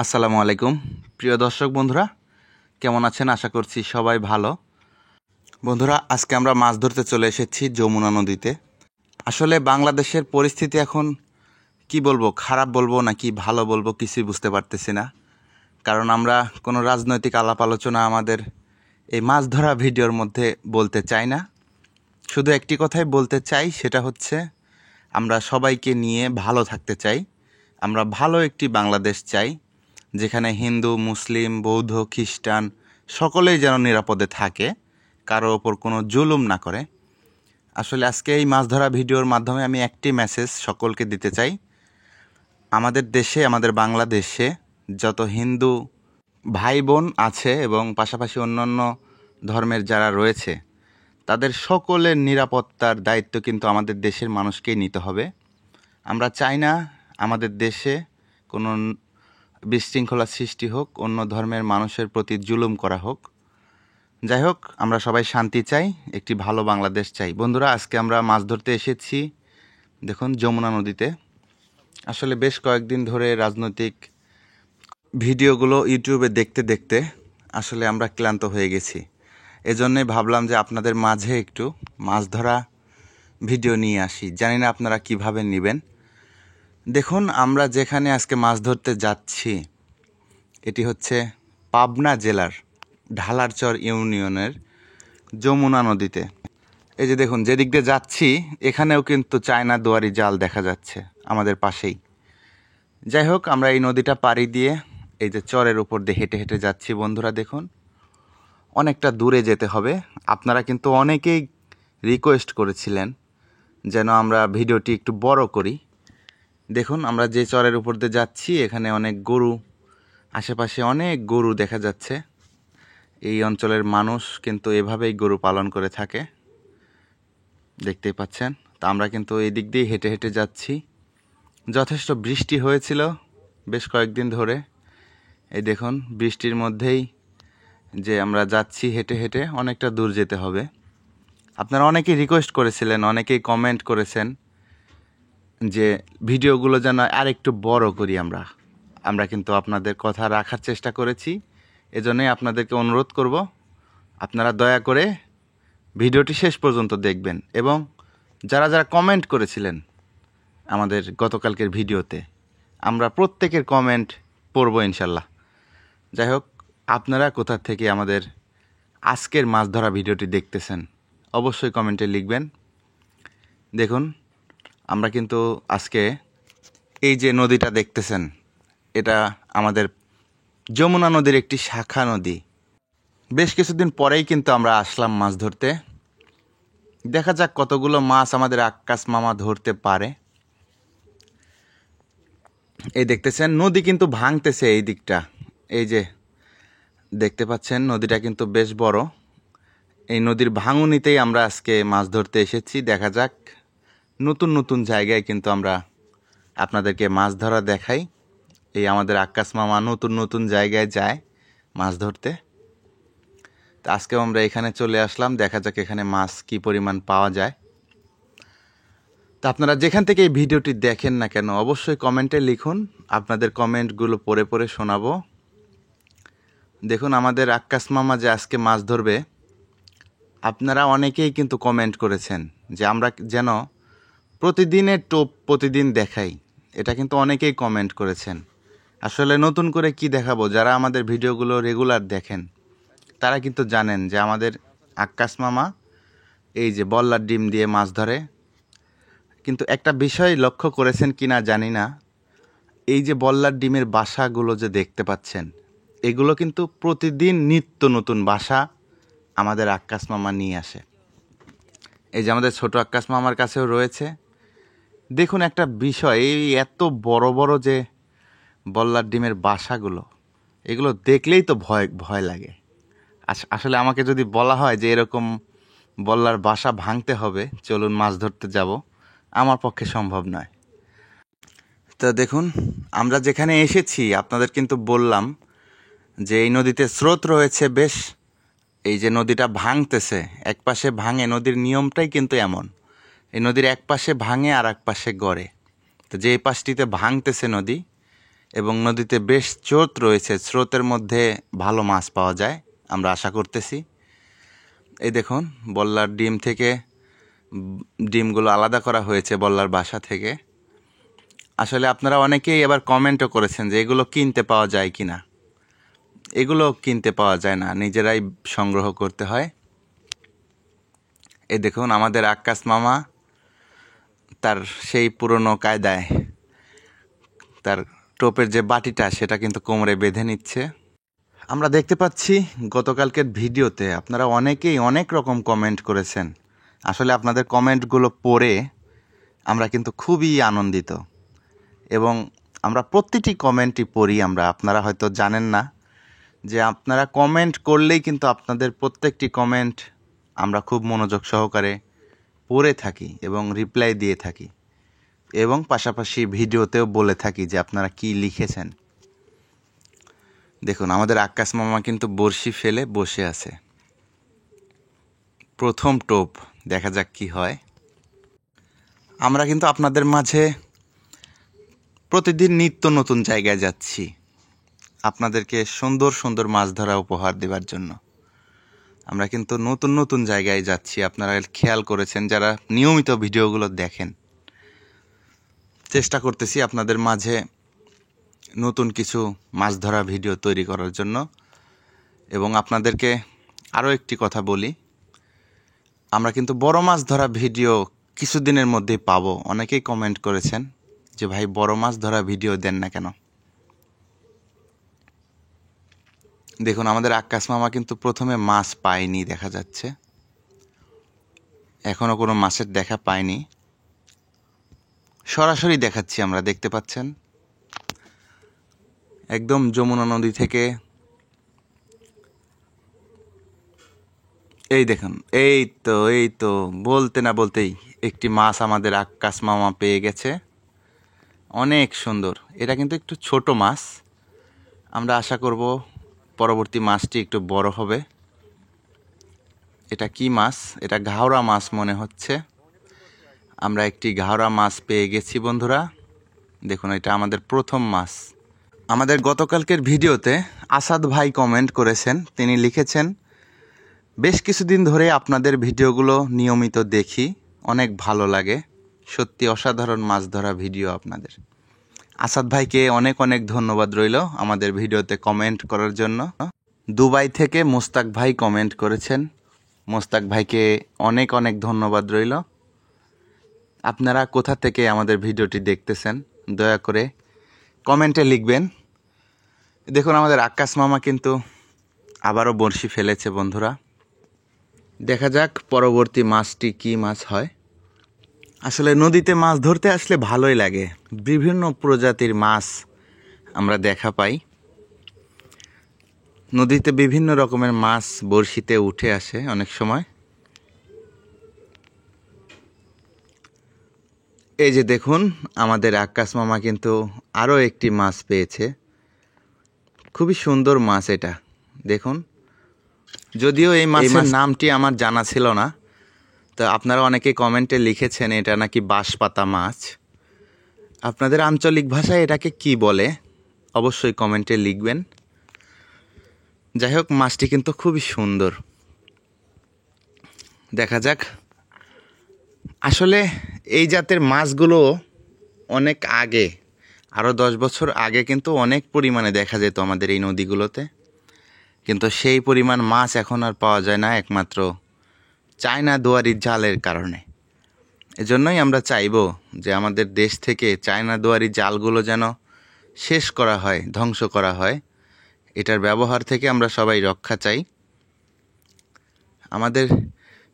আসসালামু আলাইকুম প্রিয় দর্শক বন্ধুরা, কেমন আছেন? আশা করছি সবাই ভালো। বন্ধুরা, আজকে আমরা মাছ ধরতে চলে এসেছি যমুনা নদীতে। আসলে বাংলাদেশের পরিস্থিতি এখন কি বলবো, খারাপ বলবো নাকি ভালো বলবো কিছুই বুঝতে পারতেছি না। কারণ আমরা কোনো রাজনৈতিক আলাপ আলোচনা আমাদের এই মাছ ধরা ভিডিওর মধ্যে বলতে চাই না। শুধু একটি কথাই বলতে চাই, সেটা হচ্ছে আমরা সবাইকে নিয়ে ভালো থাকতে চাই। আমরা ভালো একটি বাংলাদেশ চাই, যেখানে হিন্দু, মুসলিম, বৌদ্ধ, খ্রিস্টান সকলেই যেন নিরাপদে থাকে, কারো ওপর কোনো জুলুম না করে। আসলে আজকে এই মাছ ধরা ভিডিওর মাধ্যমে আমি একটি মেসেজ সকলকে দিতে চাই। আমাদের দেশে, আমাদের বাংলাদেশে যত হিন্দু ভাই বোন আছে এবং পাশাপাশি অন্যান্য ধর্মের যারা রয়েছে, তাদের সকলের নিরাপত্তার দায়িত্ব কিন্তু আমাদের দেশের মানুষকেই নিতে হবে। আমরা চাই না আমাদের দেশে কোনো বিশৃঙ্খলা সৃষ্টি হোক, অন্য ধর্মের মানুষের প্রতি জুলুম করা হোক। যাই হোক, আমরা সবাই শান্তি চাই, একটি ভালো বাংলাদেশ চাই। বন্ধুরা, আজকে আমরা মাছ ধরতে এসেছি দেখুন যমুনা নদীতে। আসলে বেশ কয়েকদিন ধরে রাজনৈতিক ভিডিওগুলো ইউটিউবে দেখতে দেখতে আসলে আমরা ক্লান্ত হয়ে গেছি। এজন্যই ভাবলাম যে আপনাদের মাঝে একটু মাছ ধরা ভিডিও নিয়ে আসি। জানি না আপনারা কিভাবে নেবেন। দেখুন, আমরা যেখানে আজকে মাছ ধরতে যাচ্ছি এটি হচ্ছে পাবনা জেলার ঢালারচর ইউনিয়নের যমুনা নদীতে। এই যে দেখুন, যেদিক দিয়ে যাচ্ছি এখানেও কিন্তু চায়না দুয়ারি জাল দেখা যাচ্ছে আমাদের পাশেই। যাই হোক, আমরা এই নদীটা পাড়ি দিয়ে এই যে চরের উপর দিয়ে হেঁটে হেঁটে যাচ্ছি। বন্ধুরা দেখুন, অনেকটা দূরে যেতে হবে। আপনারা কিন্তু অনেকেই রিকোয়েস্ট করেছিলেন যেন আমরা ভিডিওটি একটু বড় করি। দেখুন, আমরা যে চরের উপর দিয়ে যাচ্ছি এখানে অনেক গরু, আশেপাশে অনেক গরু দেখা যাচ্ছে। এই অঞ্চলের মানুষ কিন্তু এভাবেই গরু পালন করে থাকে, দেখতেই পাচ্ছেন। তা আমরা কিন্তু এই দিক দিয়ে হেঁটে হেঁটে যাচ্ছি। যথেষ্ট বৃষ্টি হয়েছিল বেশ কয়েকদিন ধরে। এই দেখুন, বৃষ্টির মধ্যেই যে আমরা যাচ্ছি হেঁটে হেঁটে, অনেকটা দূর যেতে হবে। আপনারা অনেকেই রিকোয়েস্ট করেছিলেন, অনেকেই কমেন্ট করেছেন যে ভিডিওগুলো যেন আর একটু বড় করি আমরা কিন্তু আপনাদের কথা রাখার চেষ্টা করেছি। এজন্যই আপনাদেরকে অনুরোধ করব, আপনারা দয়া করে ভিডিওটি শেষ পর্যন্ত দেখবেন। এবং যারা যারা কমেন্ট করেছিলেন আমাদের গতকালকের ভিডিওতে, আমরা প্রত্যেকের কমেন্ট পড়ব ইনশাল্লাহ। যাই হোক, আপনারা কোথা থেকে আমাদের আজকের মাছ ধরা ভিডিওটি দেখতেছেন অবশ্যই কমেন্টে লিখবেন। দেখুন, আমরা কিন্তু আজকে এই যে নদীটা দেখতেছেন, এটা আমাদের যমুনা নদীর একটি শাখা নদী। বেশ কিছুদিন পরেই কিন্তু আমরা আসলাম মাছ ধরতে। দেখা যাক কতগুলো মাছ আমাদের আক্কাস মামা ধরতে পারে। এই দেখতেছেন, নদী কিন্তু ভাঙতেছে এই দিকটা। এই যে দেখতে পাচ্ছেন, নদীটা কিন্তু বেশ বড়। এই নদীর ভাঙুনিতেই আমরা আজকে মাছ ধরতে এসেছি। দেখা যাক, নতুন নতুন জায়গায় কিন্তু আমরা আপনাদেরকে মাছ ধরা দেখাই। এই আমাদের আক্কাস মামা নতুন নতুন জায়গায় যায় মাছ ধরতে। তো আজকেও আমরা এখানে চলে আসলাম, দেখা যাক এখানে মাছ কি পরিমাণ পাওয়া যায়। তা আপনারা যেখান থেকে এই ভিডিওটি দেখেন না কেন অবশ্যই কমেন্টে লিখুন, আপনাদের কমেন্টগুলো পড়ে পড়ে শোনাবো। দেখুন, আমাদের আক্কাস মামা যে আজকে মাছ ধরবে, আপনারা অনেকেই কিন্তু কমেন্ট করেছেন যে আমরা যেন প্রতিদিনের টোপ প্রতিদিন দেখাই। এটা কিন্তু অনেকেই কমেন্ট করেছেন। আসলে নতুন করে কি দেখাবো, যারা আমাদের ভিডিওগুলো রেগুলার দেখেন তারা কিন্তু জানেন যে আমাদের আক্কাস মামা এই যে বল্লার ডিম দিয়ে মাছ ধরে। কিন্তু একটা বিষয় লক্ষ্য করেছেন কিনা জানি না, এই যে বল্লার ডিমের বাসাগুলো যে দেখতে পাচ্ছেন, এগুলো কিন্তু প্রতিদিন নিত্য নতুন বাসা আমাদের আক্কাস মামা নিয়ে আসে। এই যে আমাদের ছোট আক্কাস মামার কাছেও রয়েছে। দেখুন একটা বিষয়, এই এত বড় বড় যে বল্লার ডিমের বাসাগুলো, এগুলো দেখলেই তো ভয় ভয় লাগে। আসলে আমাকে যদি বলা হয় যে এরকম বল্লার বাসা ভাঙতে হবে, চলুন মাছ ধরতে যাব, আমার পক্ষে সম্ভব নয়। তো দেখুন, আমরা যেখানে এসেছি আপনাদের কিন্তু বললাম যে এই নদীতে স্রোত রয়েছে বেশ। এই যে নদীটা ভাঙতেছে, এক পাশে ভাঙে, নদীর নিয়মটাই কিন্তু এমন, এই নদীর এক পাশে ভাঙে আর এক পাশে গড়ে। তো যে পাশটিতে ভাঙতেছে নদী, এবং নদীতে বেশ স্রোত রয়েছে, স্রোতের মধ্যে ভালো মাছ পাওয়া যায় আমরা আশা করতেছি। এই দেখুন বল্লার ডিম থেকে ডিমগুলো আলাদা করা হয়েছে বল্লার বাসা থেকে। আসলে আপনারা অনেকেই এবার কমেন্টও করেছেন যে এগুলো কিনতে পাওয়া যায় কি না। এগুলো কিনতে পাওয়া যায় না, নিজেরাই সংগ্রহ করতে হয়। এই দেখুন আমাদের আক্কাস মামা তার সেই পুরনো কায়দায় তার টোপের যে বাটিটা সেটা কিন্তু কোমরে বেঁধে নিচ্ছে। আমরা দেখতে পাচ্ছি গতকালকের ভিডিওতে আপনারা অনেকেই অনেক রকম কমেন্ট করেছেন। আসলে আপনাদের কমেন্টগুলো পড়ে আমরা কিন্তু খুবই আনন্দিত এবং আমরা প্রতিটি কমেন্টই পড়ি। আপনারা হয়তো জানেন না যে আপনারা কমেন্ট করলেই কিন্তু আপনাদের প্রত্যেকটি কমেন্ট আমরা খুব মনোযোগ সহকারে পড়ে থাকি এবং রিপ্লাই দিয়ে থাকি এবং পাশাপাশি ভিডিওতেও বলে থাকি যে আপনারা কি লিখেছেন। দেখুন আমাদের আক্কাস মামা কিন্তু বড়শি ফেলে বসে আছে। প্রথম টোপ, দেখা যাক কি হয়। আমরা কিন্তু আপনাদের মাঝে প্রতিদিন নিত্য নতুন জায়গায় যাচ্ছি আপনাদেরকে সুন্দর সুন্দর মাছ ধরা উপহার দেওয়ার জন্য। আমরা কিন্তু নতুন নতুন জায়গায় যাচ্ছি, আপনারা খেয়াল করেছেন যারা নিয়মিত ভিডিওগুলো দেখেন। চেষ্টা করতেছি আপনাদের মাঝে নতুন কিছু মাছ ধরা ভিডিও তৈরি করার জন্য। এবং আপনাদেরকে আরও একটি কথা বলি, আমরা কিন্তু বড় মাছ ধরা ভিডিও কিছুদিনের মধ্যেই পাবো। অনেকেই কমেন্ট করেছেন যে ভাই বড় মাছ ধরা ভিডিও দেন না কেন। দেখুন আমাদের আক্কাস মামা কিন্তু প্রথমে মাছ পায়নি, দেখা যাচ্ছে এখনো কোনো মাছের দেখা পায়নি। সরাসরি দেখাচ্ছি, আমরা দেখতে পাচ্ছেন একদম যমুনা নদী থেকে। এই দেখুন, এই তো বলতে না বলতেই একটি মাছ আমাদের আক্কাস মামা পেয়ে গেছে। অনেক সুন্দর। এটা কিন্তু একটু ছোট মাছ, আমরা আশা করব পরবর্তী মাছটি একটু বড় হবে। এটা কি মাছ? এটা ঘাওড়া মাছ মনে হচ্ছে। আমরা একটি ঘাওড়া মাছ পেয়ে গেছি বন্ধুরা। দেখুন এটা আমাদের প্রথম মাছ। আমাদের গতকালকের ভিডিওতে আসাদ ভাই কমেন্ট করেছেন, তিনি লিখেছেন বেশ কিছুদিন ধরে আপনাদের ভিডিওগুলো নিয়মিত দেখি, অনেক ভালো লাগে, সত্যি অসাধারণ মাছ ধরা ভিডিও আপনাদের। আসাদ ভাইকে অনেক অনেক ধন্যবাদ রইল আমাদের ভিডিওতে কমেন্ট করার জন্য। দুবাই থেকে মোস্তাক ভাই কমেন্ট করেছেন, মোস্তাক ভাইকে অনেক অনেক ধন্যবাদ রইল। আপনারা কোথা থেকে আমাদের ভিডিওটি দেখতেছেন দয়া করে কমেন্টে লিখবেন। দেখুন আমাদের আক্কাস মামা কিন্তু আবারও বড়শি ফেলেছে বন্ধুরা। দেখা যাক পরবর্তী মাছটি কি মাছ হয়। আসলে নদীতে মাছ ধরতে আসলে ভালোই লাগে, বিভিন্ন প্রজাতির মাছ আমরা দেখা পাই। নদীতে বিভিন্ন রকমের মাছ বড়শিতে উঠে আসে অনেক সময়। এই যে দেখুন আমাদের আক্কাস মামা কিন্তু আরও একটি মাছ পেয়েছে। খুবই সুন্দর মাছ এটা, দেখুন। যদিও এই মাছের নামটি আমার জানা ছিল না, তো আপনারা অনেকে কমেন্টে লিখেছেন এটা নাকি বাঁশপাতা মাছ। আপনাদের আঞ্চলিক ভাষায় এটাকে কি বলে অবশ্যই কমেন্টে লিখবেন। যাই হোক মাছটি কিন্তু খুবই সুন্দর। দেখা যাক। আসলে এই জাতের মাছগুলো অনেক আগে, আরও 10 বছর আগে কিন্তু অনেক পরিমাণে দেখা যেত আমাদের এই নদীগুলোতে, কিন্তু সেই পরিমাণ মাছ এখন আর পাওয়া যায় না, একমাত্র চায়না দুয়ারির জালের কারণে। এজন্যই আমরা চাইব যে আমাদের দেশ থেকে চায়না দুয়ারি জালগুলো যেন শেষ করা হয়, ধ্বংস করা হয়। এটার ব্যবহার থেকে আমরা সবাই রক্ষা চাই। আমাদের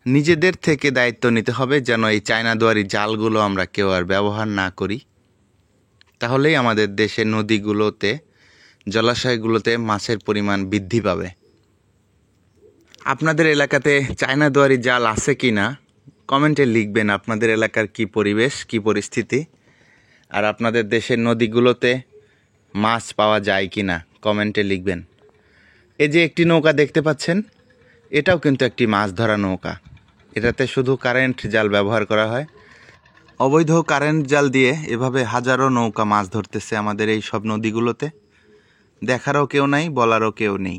নিজেদের থেকে দায়িত্ব নিতে হবে যেন এই চায়না দুয়ারি জালগুলো আমরা কেউ আর ব্যবহার না করি। তাহলেই আমাদের দেশের নদীগুলোতে, জলাশয়গুলোতে মাছের পরিমাণ বৃদ্ধি পাবে। আপনাদের এলাকাতে চায়না দুয়ারি জাল আছে কি না কমেন্টে লিখবেন। আপনাদের এলাকার কি পরিবেশ, কি পরিস্থিতি, আর আপনাদের দেশের নদীগুলোতে মাছ পাওয়া যায় কি না কমেন্টে লিখবেন। এই যে একটি নৌকা দেখতে পাচ্ছেন, এটাও কিন্তু একটি মাছ ধরা নৌকা। এটাতে শুধু কারেন্ট জাল ব্যবহার করা হয়। অবৈধ কারেন্ট জাল দিয়ে এভাবে হাজারো নৌকা মাছ ধরতেছে আমাদের এই সব নদীগুলোতে। দেখারও কেউ নাই, বলারও কেউ নেই।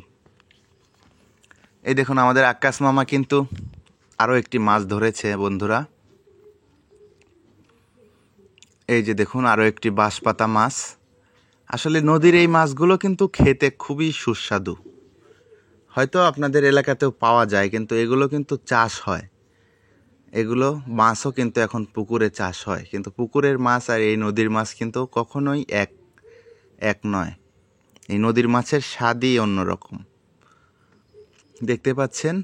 এই দেখুন আমাদের আক্কাস মামা কিন্তু আরও একটি মাছ ধরেছে বন্ধুরা। এই যে দেখুন আরও একটি বাঁশপাতা মাছ। আসলে নদীর এই মাছগুলো কিন্তু খেতে খুবই সুস্বাদু। হয়তো আপনাদের এলাকাতেও পাওয়া যায়, কিন্তু এগুলো কিন্তু চাষ হয়। এগুলো মাছও কিন্তু এখন পুকুরে চাষ হয়, কিন্তু পুকুরের মাছ আর এই নদীর মাছ কিন্তু কখনোই এক নয়। এই নদীর মাছের স্বাদই অন্যরকম। দেখতে পাচ্ছেন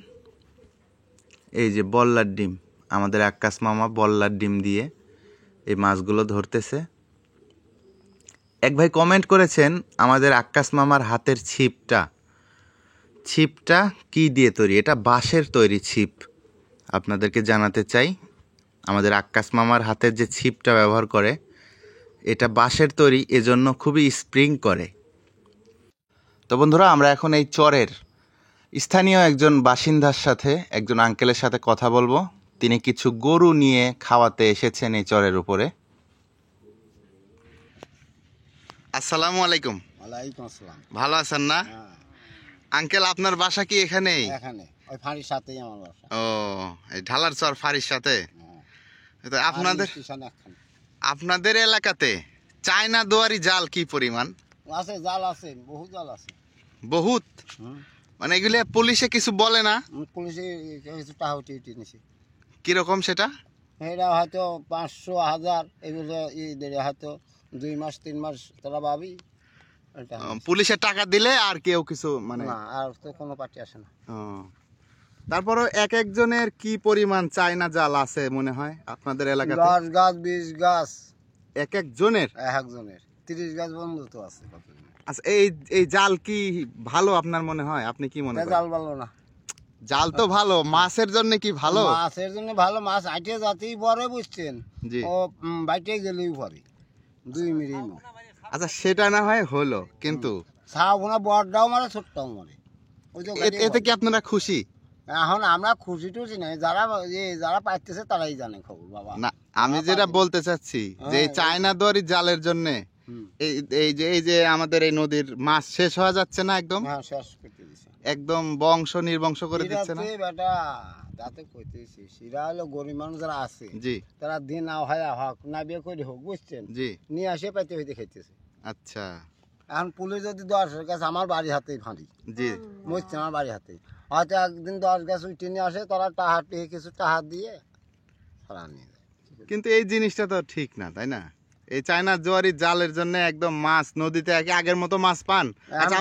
এই যে বল্লার ডিম, আমাদের আক্কাস মামা বল্লার ডিম দিয়ে এই মাছগুলো ধরতেছে। এক ভাই কমেন্ট করেছেন আমাদের আক্কাস মামার হাতের ছিপটা কি দিয়ে তৈরি? এটা বাঁশের তৈরি ছিপ। আপনাদেরকে জানাতে চাই, আমাদের আক্কাস মামার হাতের যে ছিপটা ব্যবহার করে এটা বাঁশের তৈরি, এজন্য খুবই স্প্রিং করে। তো বন্ধুরা, আমরা এখন এই চরের স্থানীয় একজন বাসিন্দার সাথে, একজন আঙ্কেলের সাথে কথা বলবো। তিনি কিছু গরু নিয়ে খাওয়াতে এসেছেন এই চরের উপরে। আসসালামু আলাইকুম। ওয়ালাইকুম আসসালাম। ভালো আছেন না আঙ্কেল? আপনার বাসা কি এখানেই? এখানে ওই ফাঁড়ির সাথেই আমার বাসা। ও, এই ঢালার চর ফাঁড়ির সাথে। তো আপনাদের এলাকাতে চায়না দুয়ারি জাল কি পরিমাণ আছে? জাল আছে, বহুত জাল আছে। বহুত? মানে এগুলো পুলিশে কিছু বলে না? পুলিশে কিছু টাকা উঠিয়ে নিছে। কিরকম সেটা? এরা হয়তো 500 1000 এগুলো হয়তো 2 মাস 3 মাস তারা ভাবি পুলিশে টাকা দিলে আর কেউ কিছু মানে না, আর তো কোনো পার্টি আসে না। তারপরও এক একজনের কি পরিমাণ চায়না জাল আছে মনে হয় আপনাদের এলাকাতে? 10 গাছ 20 গাছ এক একজনের 30 গাছ বন্ধ তো আছে। আচ্ছা, এই জাল কি ভালো আপনার মনে হয়? আপনি কি মনে করেন? জাল ভালো না। জাল তো ভালো, মাছের জন্য কি ভালো? মাছের জন্য ভালো, মাছ আইটে যাতেই পরে বুঝছেন, ও বাইটে গেলেই পরে 2 মিনিট। আচ্ছা, সেটা না হয় হলো, কিন্তু সাউনা বড়টাও মারে ছোটটাও মারে। এতে কি আপনারা খুশি? এখন আমরা খুশি টুসি নাই, যারা পাইতেছে তারাই জানে খবর বাবা। না, আমি যেটা বলতে চাচ্ছি যে চায়না দুয়ারি জালের জন্য এই যে আমাদের এই নদীর মাছ শেষ হয়ে যাচ্ছে না, একদম শেষ করতে দিছে, একদম বংশ নির্বংশ করে দিচ্ছে না বেটা। তাতে কইতেছি সিরা হলো গরিব মানুষ যারা আছে, জি, তারা দিন আওহায়া হক না বিয়ে করে হোক বুঝছেন, জি, নিয়ে আসে পাইতে হইতে খাইতেছে। আচ্ছা, এখন পুলিশ যদি 10 গাছ আমার বাড়ি হাতেই ফাঁড়ি, জি, বুঝছেন, আমার বাড়ি হাতেই হয়তো একদিন 10 গাছ উঠে নিয়ে আসে, তারা কিছু টাকা দিয়ে তারা নিয়ে যায়। কিন্তু এই জিনিসটা তো ঠিক না, তাই না? এই চায়না জোয়ারি জালের জন্য একদম মাছ নদীতে আগের মতো মাছ পান? আচ্ছা,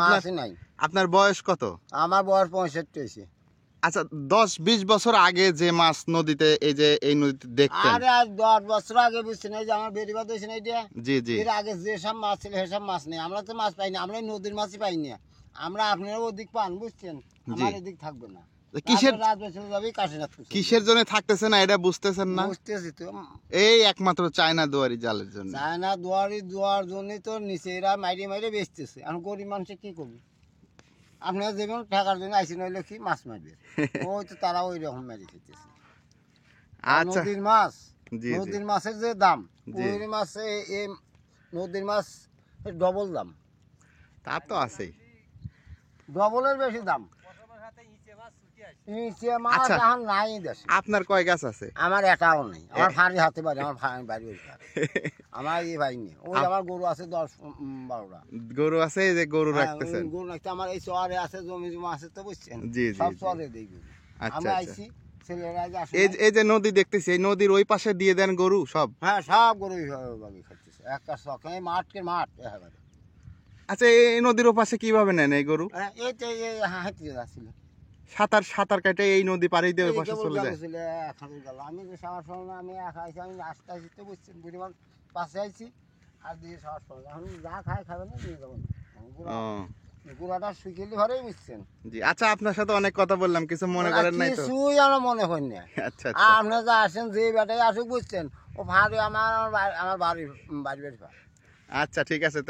আপনার বয়স কত? আমার বয়স 65 হয়েছে। আচ্ছা, 10-20 বছর আগে যে মাছ নদীতে এই নদীতে দেখতেন? আরে আজ 10 বছর আগে বুঝছেন, এই যে আমার বেরিবাদ হয়েছে না, এটা জি, জি, এর আগে যেসব মাছ ছিল সেসব মাছ নেই। আমরা তো মাছ পাইনি, আমরা নদীর মাছই পাইনি। আমরা আপনারা ওদিক পান বুঝছেন, আমার এদিক থাকবে না। কিসের জন্য থাকতেছে না এটা বুঝতেছেন না? বুঝতেছি তো, এই একমাত্র চায়না দুয়ারি জালের জন্য। চায়না দুয়ারি দুয়ার জন্যই তো নিচে এরা মাইরে বেচতেছে। এখন গরিব মানুষে কি করবে? আপনারা যেমন টাকার জন্য আইসি নইলে কি মাছ মারবে, ওই তো তারা ওই রকম মারি খেতেছে। নদীর মাছ, নদীর মাছের যে দাম, ওই মাছে এই নদীর মাছ ডবল দাম। তা তো আছেই, ডবলের বেশি দাম। আপনার কয় গাছ আছে? আমার একাও নেই, আমার ফাঁড়ি হাতে বাড়ি, আমার বাড়ি আমার এই ভাই নেই। ওই আমার গরু আছে 10-12টা গরু আছে, এই যে গরু রাখতেছেন? গরু রাখতে আমার এই চরে আছে, জমি জমা আছে তো বুঝছেন, জি, সব চরে দেই গরু। আমি আইছি, ছেলেরা এই যে নদী দেখতেছি, এই নদীর ওই পাশে দিয়ে দেন গরু সব? হ্যাঁ, সব গরু খাইতেছে, একটা শখ মাঠ একেবারে। আচ্ছা, এই নদীর ওপাশে কিভাবে নেন এই গরু? এই তো হাঁটতে যাচ্ছিল, সাঁতার কাটে এই নদী পাড়ি দিয়ে ওই পাশে চলে যায়। আমি যে সাবার সময় আমি একা আইছি, আমি আসতে আসি তো বুঝছেন, বুড়িমান পাশে আইছি আর দিয়ে সাবার সময় এখন যা খায় খাবে না, নিয়ে যাবো না। গুড়াটা শুকিয়ে ঘরেই বুঝছেন। জি, আচ্ছা, আপনার সাথে অনেক কথা বললাম, কিছু মনে করেন নাই তো? কিছুই আমরা মনে করি না। আচ্ছা, আপনারা যা আসেন, যে বেটাই আসুক বুঝছেন, ও ভাড়ি আমার বাড়ির আচ্ছা, ঠিক আছে,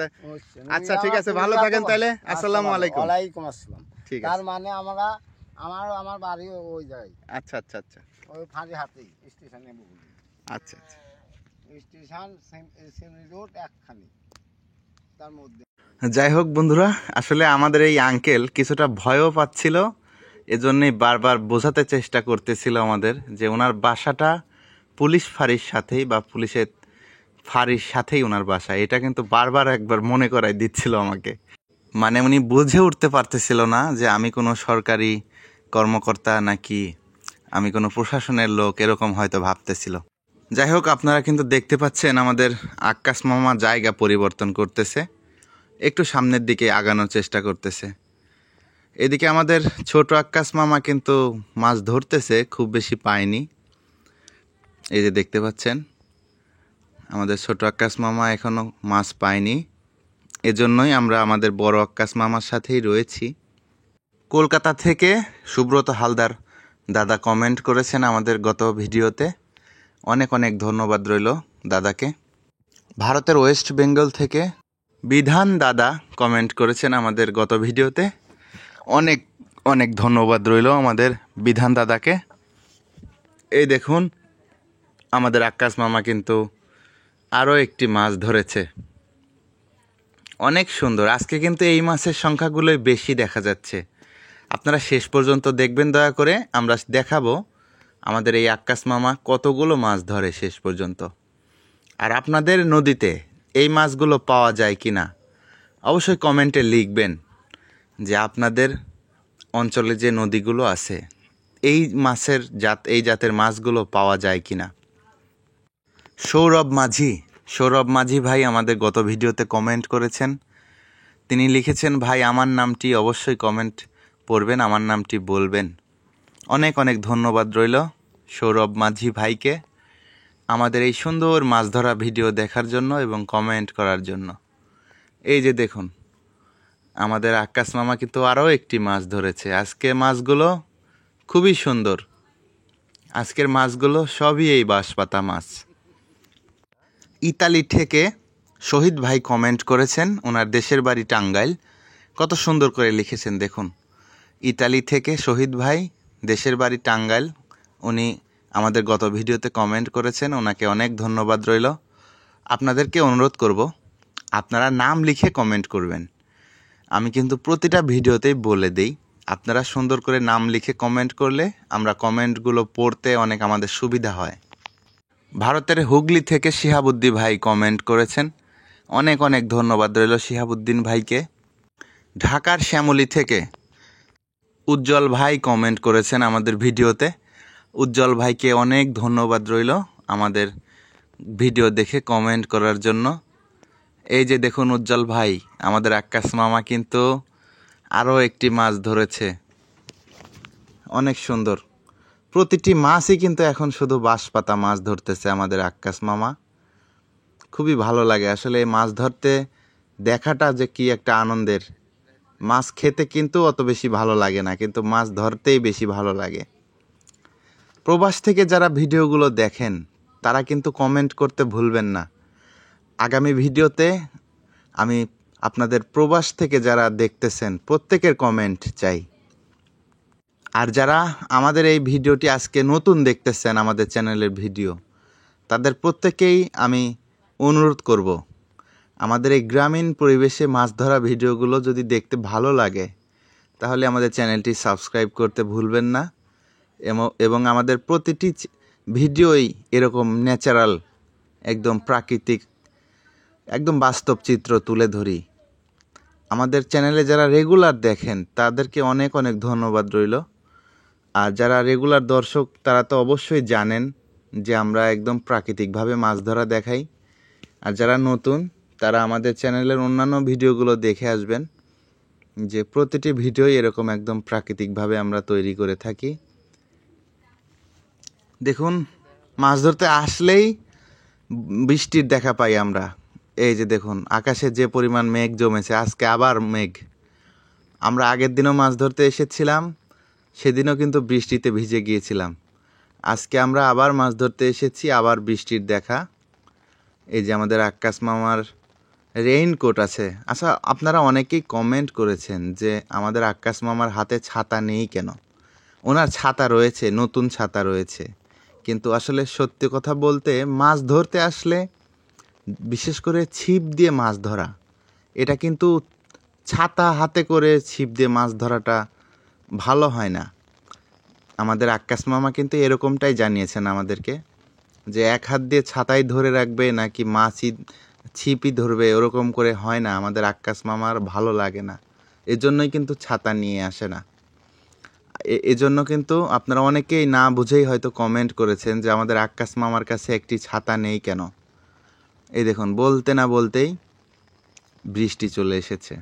আচ্ছা, ঠিক আছে, ভালো থাকেন তাহলে। আসসালামু আলাইকুম। ওয়ালাইকুম আসসালাম। ঠিক আছে, তার মানে আমার বাড়ি ওই জায়গায়। আচ্ছা, আচ্ছা, আচ্ছা, ওই ফাঁড়ি হাতেই স্টেশনে। আচ্ছা, আচ্ছা। স্টেশন সিমনি রোড একখানি তার মধ্যে। যাই হোক বন্ধুরা, আসলে আমাদের এই আঙ্কেল কিছুটা ভয়ও পাচ্ছিল, এজন্যই বারবার বোঝাতে চেষ্টা করতেছিল আমাদের যে ওনার বাসাটা পুলিশ ফাঁড়ির সাথেই বা পুলিশের ফাঁড়ির সাথেই ওনার বাসা। এটা কিন্তু বারবার একবার মনে করাই দিচ্ছিল আমাকে। মানে উনি বুঝে উঠতে পারতেছিল না যে আমি কোনো সরকারি কর্মকর্তা নাকি আমি কোনো প্রশাসনের লোক, এরকম হয়তো ভাবতেছিল। যাই হোক, আপনারা কিন্তু দেখতে পাচ্ছেন আমাদের আক্কাস মামা জায়গা পরিবর্তন করতেছে, একটু সামনের দিকে আগানোর চেষ্টা করতেছে। এদিকে আমাদের ছোট আক্কাস মামা কিন্তু মাছ ধরতেছে, খুব বেশি পায়নি। এই যে দেখতে পাচ্ছেন আমাদের ছোট আক্কাস মামা এখনো মাছ পায়নি, এজন্যই আমরা আমাদের বড় আক্কাস মামার সাথেই রয়েছি। কলকাতা থেকে সুব্রত হালদার দাদা কমেন্ট করেছেন আমাদের গত ভিডিওতে, অনেক অনেক ধন্যবাদ রইল দাদাকে। ভারতের ওয়েস্ট বেঙ্গল থেকে বিধান দাদা কমেন্ট করেছেন আমাদের গত ভিডিওতে, অনেক অনেক ধন্যবাদ রইল আমাদের বিধান দাদাকে। এই দেখুন আমাদের আক্কাস মামা কিন্তু আরও একটি মাছ ধরেছে, অনেক সুন্দর। আজকে কিন্তু এই মাছের সংখ্যাগুলোই বেশি দেখা যাচ্ছে। আপনারা শেষ পর্যন্ত দেখবেন দয়া করে, আমরা দেখাবো আমাদের এই আক্কাস মামা কতগুলো মাছ ধরে শেষ পর্যন্ত। আর আপনাদের নদীতে এই মাছগুলো পাওয়া যায় কি না অবশ্যই কমেন্টে লিখবেন যে আপনাদের অঞ্চলে যে নদীগুলো আছে এই মাছের এই জাতের মাছগুলো পাওয়া যায় কি না। সৌরভ মাঝি ভাই আমাদের গত ভিডিওতে কমেন্ট করেছেন। তিনি লিখেছেন, ভাই আমার নামটি অবশ্যই কমেন্ট পড়বেন, আমার নামটি বলবেন। অনেক অনেক ধন্যবাদ রইল সৌরভ মাঝি ভাইকে আমাদের এই সুন্দর মাছ ধরা ভিডিও দেখার জন্য এবং কমেন্ট করার জন্য। এই যে দেখুন আমাদের আক্কাস মামা কিন্তু আরও একটি মাছ ধরেছে। আজকে মাছগুলো খুবই সুন্দর, আজকের মাছগুলো সবই এই বাঁশপাতা মাছ। ইতালি থেকে শহীদ ভাই কমেন্ট করেছেন, ওনার দেশের বাড়ি টাঙ্গাইল। কত সুন্দর করে লিখেছেন দেখুন, ইতালি থেকে শহীদ ভাই, দেশের বাড়ি টাঙ্গাইল। উনি আমাদের গত ভিডিওতে কমেন্ট করেছেন, ওনাকে অনেক ধন্যবাদ রইল। আপনাদেরকে অনুরোধ করব আপনারা নাম লিখে কমেন্ট করবেন। আমি কিন্তু প্রতিটা ভিডিওতেই বলে দেই, আপনারা সুন্দর করে নাম লিখে কমেন্ট করলে আমরা কমেন্টগুলো পড়তে অনেক আমাদের সুবিধা হয়। ভারতের হুগলি থেকে শিহাবুদ্দিন ভাই কমেন্ট করেছেন, অনেক অনেক ধন্যবাদ রইল শিহাবুদ্দিন ভাইকে। ঢাকার শ্যামলী থেকে উজ্জ্বল ভাই কমেন্ট করেছেন আমাদের ভিডিওতে, উজ্জ্বল ভাইকে অনেক ধন্যবাদ রইল আমাদের ভিডিও দেখে কমেন্ট করার জন্য। এই যে দেখুন উজ্জ্বল ভাই, আমাদের আক্কাস মামা কিন্তু আরও একটি মাছ ধরেছে, অনেক সুন্দর। প্রতিটি মাছই কিন্তু এখন শুধু বাঁশপাতা মাছ ধরতেছে আমাদের আক্কাস মামা। খুবই ভালো লাগে আসলে এই মাছ ধরতে দেখাটা যে কি একটা আনন্দের। মাছ খেতে কিন্তু অত বেশি ভালো লাগে না, কিন্তু মাছ ধরতেই বেশি ভালো লাগে। প্রবাস থেকে যারা ভিডিওগুলো দেখেন তারা কিন্তু কমেন্ট করতে ভুলবেন না। আগামী ভিডিওতে আমি আপনাদের প্রবাস থেকে যারা দেখতেছেন প্রত্যেকের কমেন্ট চাই। আর যারা আমাদের এই ভিডিওটি আজকে নতুন দেখতেছেন আমাদের চ্যানেলের ভিডিও, তাদের প্রত্যেকেই আমি অনুরোধ করব, আমাদের এই গ্রামীণ পরিবেশে মাছ ধরা ভিডিওগুলো যদি দেখতে ভালো লাগে তাহলে আমাদের চ্যানেলটি সাবস্ক্রাইব করতে ভুলবেন না। এবং আমাদের প্রতিটি ভিডিওই এরকম ন্যাচারাল, একদম প্রাকৃতিক, একদম বাস্তব চিত্র তুলে ধরি। আমাদের চ্যানেলে যারা রেগুলার দেখেন তাদেরকে অনেক অনেক ধন্যবাদ রইল। আর যারা রেগুলার দর্শক তারা তো অবশ্যই জানেন যে আমরা একদম প্রাকৃতিকভাবে মাছ ধরা দেখাই। আর যারা নতুন তারা আমাদের চ্যানেলের অন্যান্য ভিডিওগুলো দেখে আসবেন, যে প্রতিটি ভিডিওই এরকম একদম প্রাকৃতিকভাবে আমরা তৈরি করে থাকি। দেখুন মাছ ধরতে আসলেই বৃষ্টির দেখা পাই আমরা। এই যে দেখুন আকাশে যে পরিমাণ মেঘ জমেছে, আজকে আবার মেঘ। আমরা আগের দিনও মাছ ধরতে এসেছিলাম, সেদিনও কিন্তু বৃষ্টিতে ভিজে গিয়েছিলাম। আজকে আমরা আবার মাছ ধরতে এসেছি, আবার বৃষ্টির দেখা। এই যে আমাদের আক্কাস মামার রেইনকোট আছে। আচ্ছা, আপনারা অনেকেই কমেন্ট করেছেন যে আমাদের আক্কাস মামার হাতে ছাতা নেই কেন। ওনার ছাতা রয়েছে, নতুন ছাতা রয়েছে, কিন্তু আসলে সত্যি কথা বলতে মাছ ধরতে আসলে বিশেষ করে ছিপ দিয়ে মাছ ধরা, এটা কিন্তু ছাতা হাতে করে ছিপ দিয়ে মাছ ধরাটা ভালো হয় না। আমাদের আক্কাস মামা কিন্তু এরকমটাই জানিয়েছেন আমাদেরকে, যে এক হাত দিয়ে ছাতাই ধরে রাখবে নাকি মাছই ছিপই ধরবে, ওরকম করে হয় না। আমাদের আক্কাস মামার ভালো লাগে না, এজন্যই কিন্তু ছাতা নিয়ে আসে না। এজন্য কিন্তু আপনারা অনেকেই না বুঝেই হয়তো কমেন্ট করেছেন যে আমাদের আক্কাস মামার কাছে একটি ছাতা নেই কেন। এই দেখুন, বলতে না বলতেই বৃষ্টি চলে এসেছে।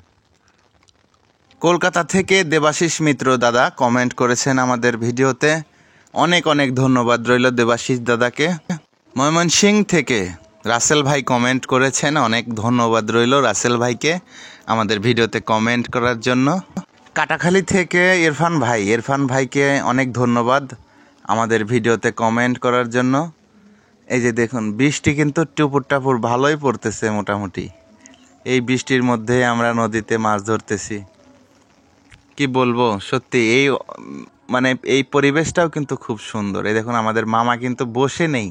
কলকাতা থেকে দেবাশিস মিত্র দাদা কমেন্ট করেছেন আমাদের ভিডিওতে, অনেক অনেক ধন্যবাদ রইল দেবাশিস দাদাকে। ময়মনসিংহ থেকে রাসেল ভাই কমেন্ট করেছেন, অনেক ধন্যবাদ রইল রাসেল ভাইকে আমাদের ভিডিওতে কমেন্ট করার জন্য। কাটাখালী থেকে ইরফান ভাইকে অনেক ধন্যবাদ আমাদের ভিডিওতে কমেন্ট করার জন্য। এই যে দেখুন, বৃষ্টি কিন্তু টুপুর টাপুর ভালোই পড়তেছে মোটামুটি। এই বৃষ্টির মধ্যে আমরা নদীতে মাছ ধরতেছি। কি বলবো, সত্যি এই পরিবেশটাও কিন্তু খুব সুন্দর। এই দেখুন, আমাদের মামা কিন্তু বসে নেই,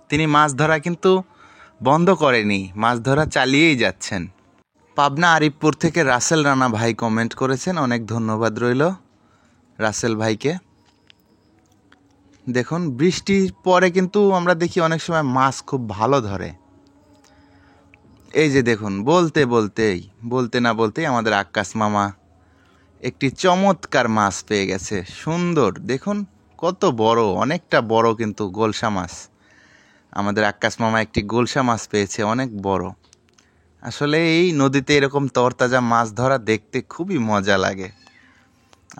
তিনি মাছ ধরা কিন্তু বন্ধ করেনি, মাছ ধরা চালিয়েই যাচ্ছেন। পাবনা আরিফপুর থেকে রাসেল রানা ভাই কমেন্ট করেছেন, অনেক ধন্যবাদ রইল রাসেল ভাইকে। দেখুন, বৃষ্টির পরে কিন্তু আমরা দেখি অনেক সময় মাছ খুব ভালো ধরে। এই যে দেখুন, বলতে না বলতেই আমাদের আক্কাস মামা একটি চমৎকার মাছ পেয়ে গেছে, সুন্দর। দেখুন কত বড়, অনেকটা বড় কিন্তু গোলসা মাছ। আমাদের আক্কাস মামা একটি গোলসা মাছ পেয়েছে, অনেক বড়। আসলে এই নদীতে এরকম তরতাজা মাছ ধরা দেখতে খুবই মজা লাগে।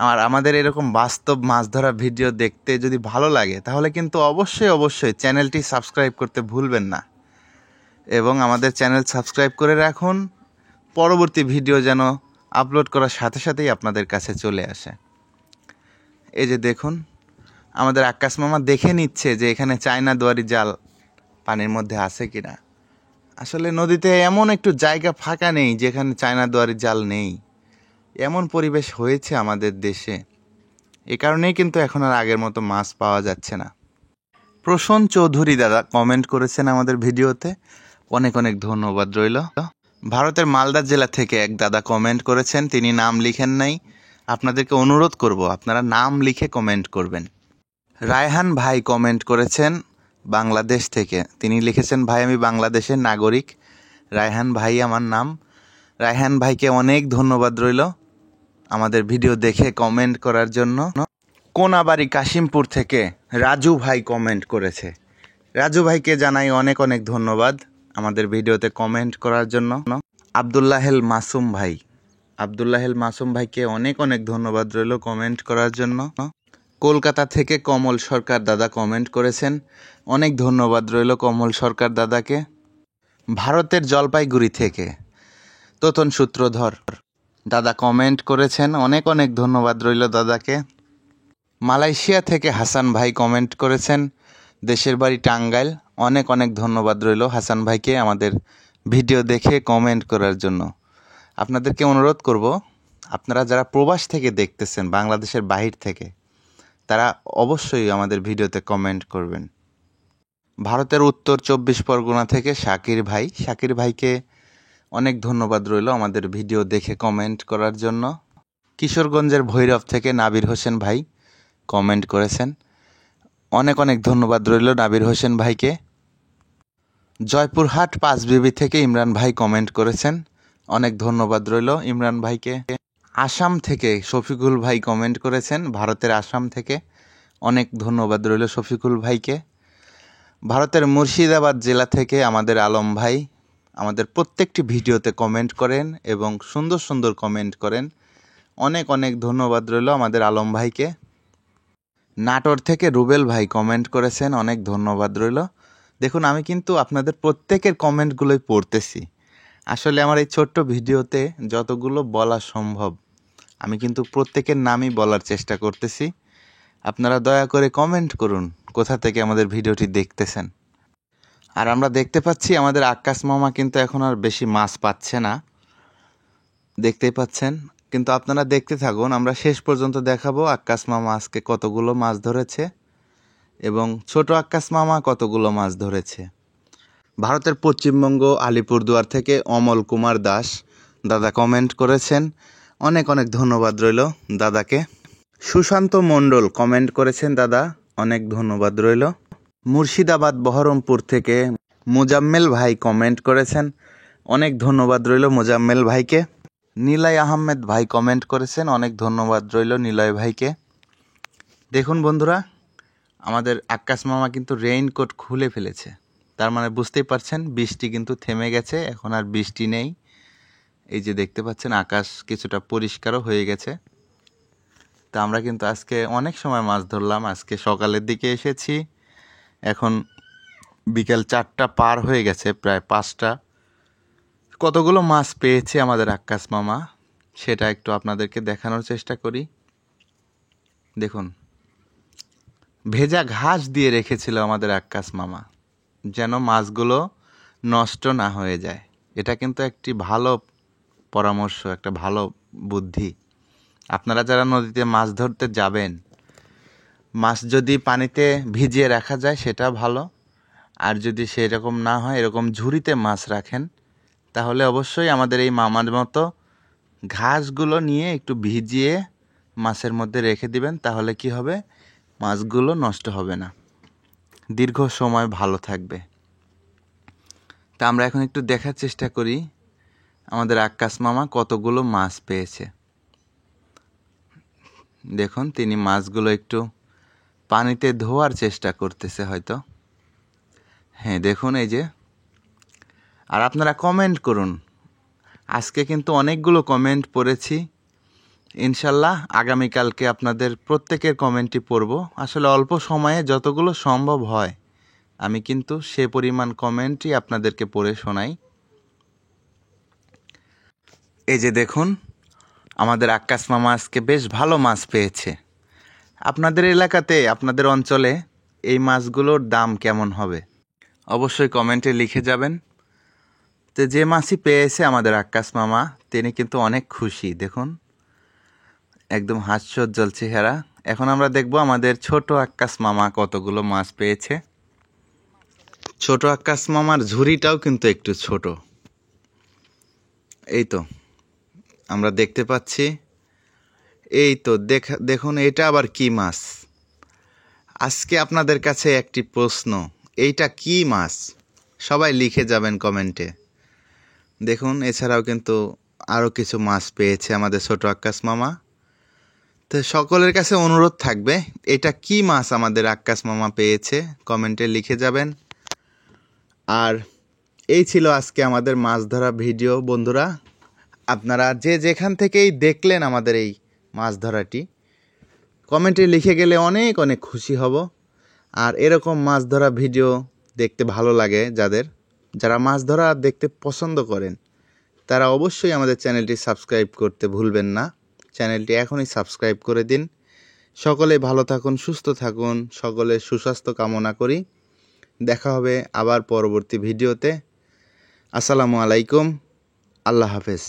আর আমাদের এরকম বাস্তব মাছ ধরা ভিডিও দেখতে যদি ভালো লাগে তাহলে কিন্তু অবশ্যই চ্যানেলটি সাবস্ক্রাইব করতে ভুলবেন না, এবং আমাদের চ্যানেল সাবস্ক্রাইব করে রাখুন, পরবর্তী ভিডিও যেন আপলোড করার সাথে সাথেই আপনাদের কাছে চলে আসে। এই যে দেখুন, আমাদের আক্কাস মামা দেখে নিচ্ছে যে এখানে চায়না দুয়ারি জাল পানির মধ্যে আছে কিনা। আসলে নদীতে এমন একটু জায়গা ফাঁকা নেই যেখানে চায়না দুয়ারি জাল নেই, এমন পরিবেশ হয়েছে আমাদের দেশে। এ কারণেই কিন্তু এখন আর আগের মতো মাছ পাওয়া যাচ্ছে না। প্রসন্ন চৌধুরী দাদা কমেন্ট করেছেন আমাদের ভিডিওতে, অনেক অনেক ধন্যবাদ রইল। ভারতের মালদা জেলা থেকে এক দাদা কমেন্ট করেছেন, তিনি নাম লিখেন নাই, আপনাদেরকে অনুরোধ করব আপনারা নাম লিখে কমেন্ট করবেন। রায়হান ভাই কমেন্ট করেছেন বাংলাদেশ থেকে, তিনি লিখেছেন, ভাই আমি বাংলাদেশের নাগরিক, রায়হান ভাই আমার নাম। রায়হান ভাইকে অনেক ধন্যবাদ রইল আমাদের ভিডিও দেখে কমেন্ট করার জন্য। কোনাবাড়ি কাশিমপুর থেকে রাজু ভাই কমেন্ট করেছে, রাজু ভাইকে জানাই অনেক অনেক ধন্যবাদ আমাদের ভিডিওতে কমেন্ট করার জন্য। আব্দুল্লাহেল মাসুম ভাইকে অনেক অনেক ধন্যবাদ রইল কমেন্ট করার জন্য। কলকাতা থেকে কমল সরকার দাদা কমেন্ট করেছেন, অনেক ধন্যবাদ রইল কমল সরকার দাদাকে। ভারতের জলপাইগুড়ি থেকে তোতন সূত্রধর দাদা কমেন্ট করেছেন, অনেক অনেক ধন্যবাদ রইল দাদাকে। মালয়েশিয়া থেকে হাসান ভাই কমেন্ট করেছেন, দেশের বাড়ি টাঙ্গাইল, অনেক অনেক ধন্যবাদ রইল হাসান ভাইকে আমাদের ভিডিও দেখে কমেন্ট করার জন্য। আপনাদেরকে অনুরোধ করব, আপনারা যারা প্রবাস থেকে দেখতেছেন, বাংলাদেশের বাহির থেকে, তারা অবশ্যই আমাদের ভিডিওতে কমেন্ট করবেন। ভারতের উত্তর 24 পরগনা থেকে শাকির ভাইকে অনেক ধন্যবাদ রইল আমাদের ভিডিও দেখে কমেন্ট করার জন্য। কিশোরগঞ্জের ভৈরব থেকে নাবির হোসেন ভাই কমেন্ট করেছেন, অনেক অনেক ধন্যবাদ রইল নাবির হোসেন ভাইকে। জয়পুরহাট পাঁচবিবি থেকে ইমরান ভাই কমেন্ট করেছেন, অনেক ধন্যবাদ রইল ইমরান ভাইকে। আসাম থেকে শফিকুল ভাই কমেন্ট করেছেন, ভারতের আসাম থেকে, অনেক ধন্যবাদ রইল শফিকুল ভাইকে। ভারতের মুর্শিদাবাদ জেলা থেকে আমাদের আলম ভাই আমাদের প্রত্যেকটি ভিডিওতে কমেন্ট করেন এবং সুন্দর সুন্দর কমেন্ট করেন, অনেক অনেক ধন্যবাদ রইল আমাদের আলম ভাইকে। নাটোর থেকে রুবেল ভাই কমেন্ট করেছেন, অনেক ধন্যবাদ রইল। দেখুন, আমি কিন্তু আপনাদের প্রত্যেকের কমেন্টগুলোই পড়তেছি। আসলে আমার এই ছোট্ট ভিডিওতে যতগুলো বলা সম্ভব আমি কিন্তু প্রত্যেকের নামই বলার চেষ্টা করতেছি। আপনারা দয়া করে কমেন্ট করুন কোথা থেকে আমাদের ভিডিওটি দেখতেছেন। আর আমরা দেখতে পাচ্ছি আমাদের আক্কাস মামা কিন্তু এখন আর বেশি মাছ পাচ্ছে না, দেখতেই পাচ্ছেন। কিন্তু আপনারা দেখতে থাকুন, আমরা শেষ পর্যন্ত দেখাবো আক্কাস মামা আজকে কতগুলো মাছ ধরেছে এবং ছোট আক্কাস মামা কতগুলো মাছ ধরেছে। ভারতের পশ্চিমবঙ্গ আলিপুরদুয়ার থেকে অমল কুমার দাস দাদা কমেন্ট করেছেন, অনেক অনেক ধন্যবাদ রইল দাদাকে। সুশান্ত মণ্ডল কমেন্ট করেছেন, দাদা অনেক ধন্যবাদ রইল। মুর্শিদাবাদ বহরমপুর থেকে মোজাম্মেল ভাই কমেন্ট করেছেন, অনেক ধন্যবাদ রইল মোজাম্মেল ভাইকে। নিলয় আহমেদ ভাই কমেন্ট করেছেন, অনেক ধন্যবাদ রইল নিলয় ভাইকে। দেখুন বন্ধুরা, আমাদের আক্কাস মামা কিন্তু রেইনকোট খুলে ফেলেছে, তার মানে বুঝতেই পারছেন বৃষ্টি কিন্তু থেমে গেছে, এখন আর বৃষ্টি নেই। এই যে দেখতে পাচ্ছেন আকাশ কিছুটা পরিষ্কারও হয়ে গেছে। তা আমরা কিন্তু আজকে অনেক সময় মাছ ধরলাম। আজকে সকালের দিকে এসেছি, এখন বিকেল 4টা পার হয়ে গেছে, প্রায় 5টা। কতগুলো মাছ পেয়েছে আমাদের আক্কাস মামা সেটা একটু আপনাদেরকে দেখানোর চেষ্টা করি। দেখুন, ভেজা ঘাস দিয়ে রেখেছিল আমাদের আক্কাস মামা, যেন মাছগুলো নষ্ট না হয়ে যায়। এটা কিন্তু একটি ভালো পরামর্শ, একটা ভালো বুদ্ধি। আপনারা যারা নদীতে মাছ ধরতে যাবেন, মাছ যদি পানিতে ভিজিয়ে রাখা যায় সেটা ভালো, আর যদি সেরকম না হয় এরকম ঝুড়িতে মাছ রাখেন, তাহলে অবশ্যই আমাদের এই মামার মতো ঘাসগুলো নিয়ে একটু ভিজিয়ে মাছের মধ্যে রেখে দিবেন। তাহলে কি হবে, মাছগুলো নষ্ট হবে না, দীর্ঘ সময় ভালো থাকবে। তা আমরা এখন একটু দেখার চেষ্টা করি আমাদের আক্কাস মামা কতগুলো মাছ পেয়েছে। দেখুন, তিনি মাছগুলো একটু পানিতে ধোয়ার চেষ্টা করতেছে হয়তো। হ্যাঁ দেখুন, এই যে। আর আপনারা কমেন্ট করুন, আজকে কিন্তু অনেকগুলো কমেন্ট পড়েছি। ইনশাল্লাহ আগামীকালকে আপনাদের প্রত্যেকের কমেন্টই পড়ব। আসলে অল্প সময়ে যতগুলো সম্ভব হয় আমি কিন্তু সে পরিমাণ কমেন্টই আপনাদেরকে পড়ে শোনাই। এই যে দেখুন, আমাদের আক্কাস মামা আজকে বেশ ভালো মাছ পেয়েছে। আপনাদের এলাকাতে, আপনাদের অঞ্চলে এই মাছগুলোর দাম কেমন হবে অবশ্যই কমেন্টে লিখে যাবেন। তো যে মাছই পেয়েছে আমাদের আক্কাস মামা, তিনি কিন্তু অনেক খুশি। দেখুন, একদম হাস্যোজ্জ্বল চেহারা। এখন আমরা দেখব আমাদের ছোট আক্কাস মামা কতগুলো মাছ পেয়েছে। ছোট আক্কাস মামার ঝুড়িটাও কিন্তু একটু ছোট। এই তো আমরা দেখতে পাচ্ছি। এই তো দেখুন, এটা আবার কি মাছ? আজকে আপনাদের কাছে একটি প্রশ্ন, এইটা কি মাছ? সবাই লিখে যাবেন কমেন্টে। দেখুন, এছাড়াও কিন্তু আরও কিছু মাছ পেয়েছে আমাদের ছোট আক্কাস মামা। তো সকলের কাছে অনুরোধ থাকবে, এটা কি মাছ আমাদের আক্কাস মামা পেয়েছে কমেন্টে লিখে যাবেন। আর এই ছিল আজকে আমাদের মাছ ধরা ভিডিও। বন্ধুরা, আপনারা যে যেখান থেকেই দেখলেন আমাদের এই মাছ ধরাটি, কমেন্টে লিখে গেলে অনেক অনেক খুশি হব। আর এরকম মাছ ধরা ভিডিও দেখতে ভালো লাগে, যারা মাছ ধরা দেখতে পছন্দ করেন, তারা অবশ্যই আমাদের চ্যানেলটি সাবস্ক্রাইব করতে ভুলবেন না। চ্যানেলটি এখনই সাবস্ক্রাইব করে দিন। সকলে ভালো থাকুন, সুস্থ থাকুন, সকলের সুস্বাস্থ্য কামনা করি। দেখা হবে আবার পরবর্তী ভিডিওতে। আসসালামু আলাইকুম, আল্লাহ হাফেজ।